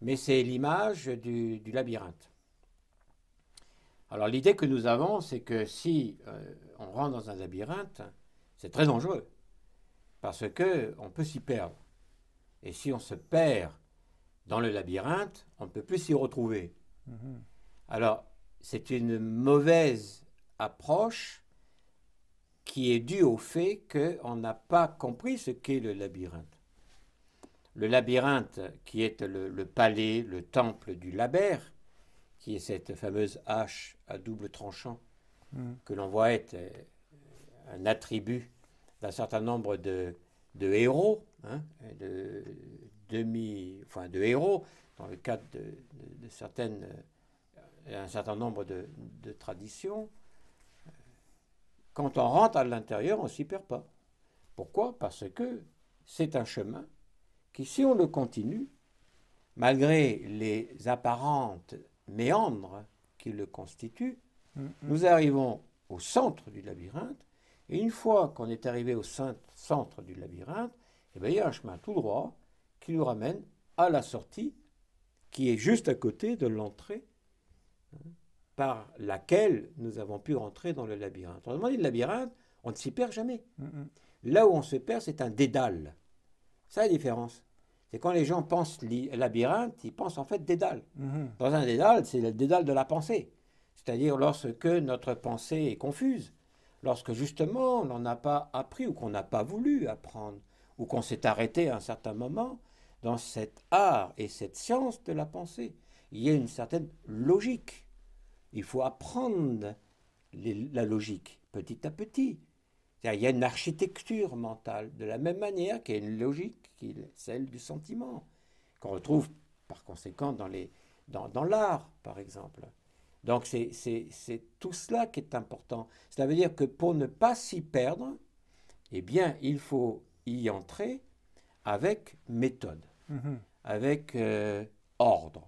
mais c'est l'image du labyrinthe. Alors l'idée que nous avons, c'est que si on rentre dans un labyrinthe, c'est très dangereux, parce qu'on peut s'y perdre. Et si on se perd dans le labyrinthe, on ne peut plus s'y retrouver. Mhm. Alors, c'est une mauvaise approche qui est due au fait qu'on n'a pas compris ce qu'est le labyrinthe. Le labyrinthe, qui est le palais, le temple du labère, qui est cette fameuse hache à double tranchant Mhm. que l'on voit être un attribut d'un certain nombre de héros, hein, de héros, dans le cadre de certaines, un certain nombre de traditions. Quand on rentre à l'intérieur, on ne s'y perd pas. Pourquoi? Parce que c'est un chemin qui, si on le continue, malgré les apparentes méandres qui le constituent, Mhm. nous arrivons au centre du labyrinthe. Et une fois qu'on est arrivé au centre du labyrinthe, eh bien, il y a un chemin tout droit qui nous ramène à la sortie, qui est juste à côté de l'entrée par laquelle nous avons pu rentrer dans le labyrinthe. Autrement dit, le labyrinthe, on ne s'y perd jamais. Mhm. Là où on se perd, c'est un dédale. C'est la différence. C'est quand les gens pensent labyrinthe, ils pensent en fait dédale. Mhm. Dans un dédale, c'est le dédale de la pensée. C'est-à-dire lorsque notre pensée est confuse, lorsque justement on n'en a pas appris ou qu'on n'a pas voulu apprendre, ou qu'on s'est arrêté à un certain moment dans cet art et cette science de la pensée. Il y a une certaine logique. Il faut apprendre la logique petit à petit. Il y a une architecture mentale, de la même manière qu'il y a une logique qui est celle du sentiment, qu'on retrouve par conséquent dans l'art, par exemple. Donc c'est tout cela qui est important. Cela veut dire que pour ne pas s'y perdre, eh bien, il faut y entrer avec méthode, Mhm. avec ordre.